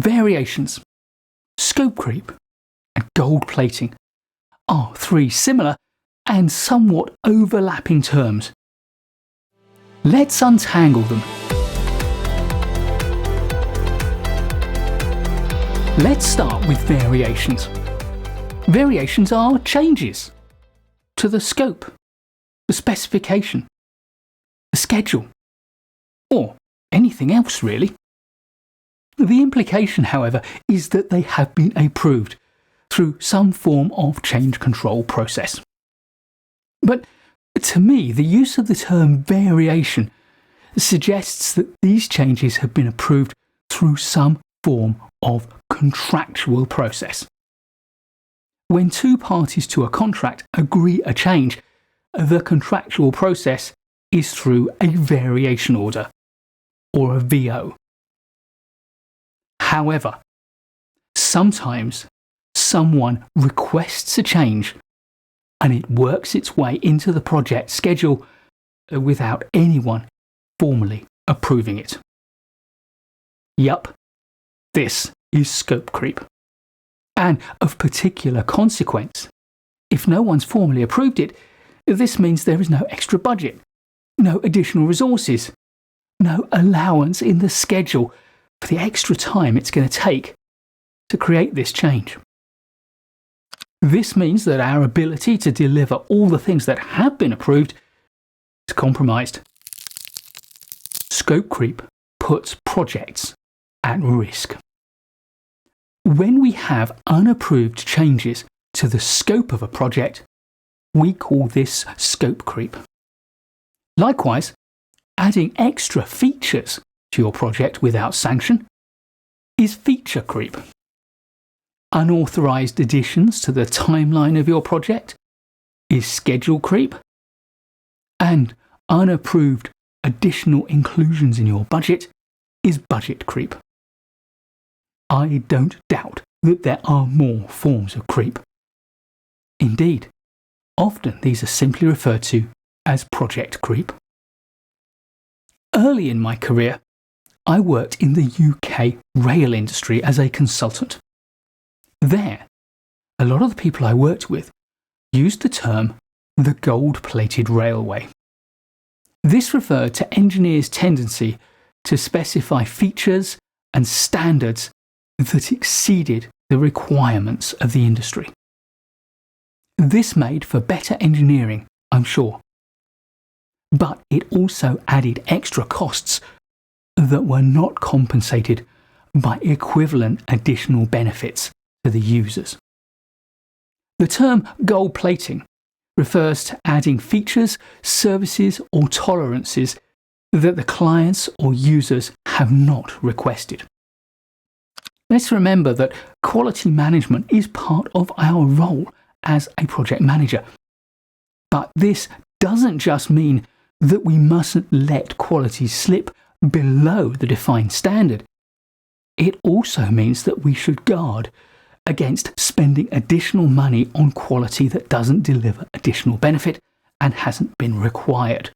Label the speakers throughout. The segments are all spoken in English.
Speaker 1: variations, scope creep, and gold plating are three similar and somewhat overlapping terms. Let's untangle them. Let's start with variations. Variations are changes to the scope, the specification, the schedule, or anything else really. The implication, however, is that they have been approved through some form of change control process. But to me, the use of the term variation suggests that these changes have been approved through some form of contractual process. When two parties to a contract agree a change, the contractual process is through a variation order, or a VO. However, sometimes someone requests a change and it works its way into the project schedule without anyone formally approving it. Yup, this is scope creep. And of particular consequence. If no one's formally approved it, this means there is no extra budget, no additional resources, no allowance in the schedule for the extra time it's going to take to create this change. This means that our ability to deliver all the things that have been approved is compromised. Scope creep puts projects at risk. When we have unapproved changes to the scope of a project, we call this scope creep. Likewise, adding extra features to your project without sanction is feature creep. Unauthorized additions to the timeline of your project is schedule creep. And unapproved additional inclusions in your budget is budget creep. I don't doubt that there are more forms of creep. Indeed, often these are simply referred to as project creep. Early in my career, I worked in the UK rail industry as a consultant. There, a lot of the people I worked with used the term the gold-plated railway. This referred to engineers' tendency to specify features and standards that exceeded the requirements of the industry. This made for better engineering, I'm sure. But it also added extra costs that were not compensated by equivalent additional benefits to the users. The term gold plating refers to adding features, services, or tolerances that the clients or users have not requested. Let's remember that quality management is part of our role as a project manager. But this doesn't just mean that we mustn't let quality slip below the defined standard. It also means that we should guard against spending additional money on quality that doesn't deliver additional benefit and hasn't been required.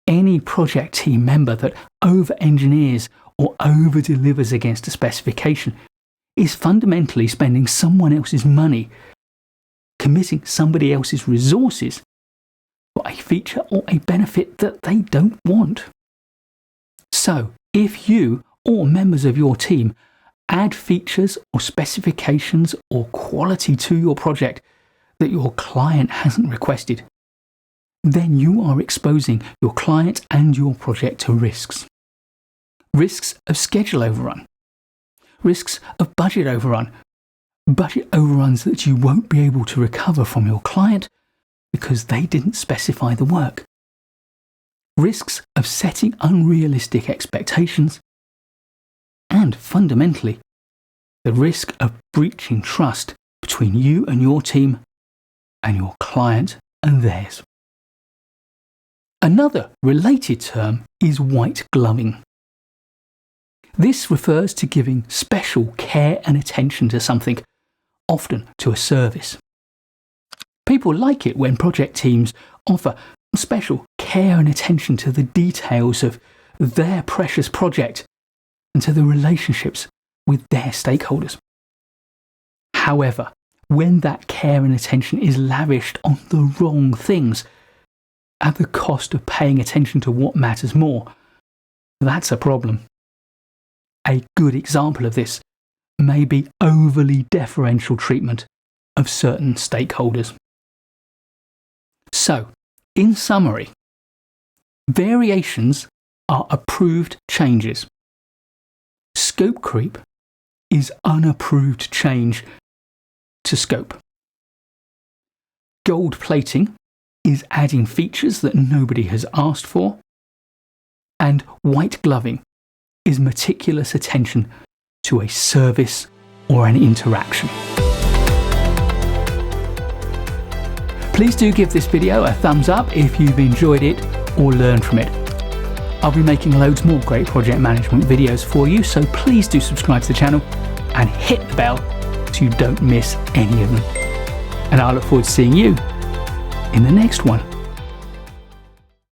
Speaker 1: Any project team member that over-engineers or over-delivers against a specification is fundamentally spending someone else's money, committing somebody else's resources for a feature or a benefit that they don't want. So, if you or members of your team add features or specifications or quality to your project that your client hasn't requested, then you are exposing your client and your project to risks. Risks of schedule overrun, risks of budget overruns that you won't be able to recover from your client because they didn't specify the work, risks of setting unrealistic expectations, and fundamentally, the risk of breaching trust between you and your team and your client and theirs. Another related term is white gloving. This refers to giving special care and attention to something, often to a service. People like it when project teams offer special care and attention to the details of their precious project and to the relationships with their stakeholders. However, when that care and attention is lavished on the wrong things, at the cost of paying attention to what matters more, that's a problem. A good example of this may be overly deferential treatment of certain stakeholders. So, in summary, variations are approved changes. Scope creep is unapproved change to scope. Gold plating is adding features that nobody has asked for. And white gloving is meticulous attention to a service or an interaction. Please do give this video a thumbs up if you've enjoyed it or learned from it. I'll be making loads more great project management videos for you, so please do subscribe to the channel and hit the bell so you don't miss any of them. And I look forward to seeing you in the next one.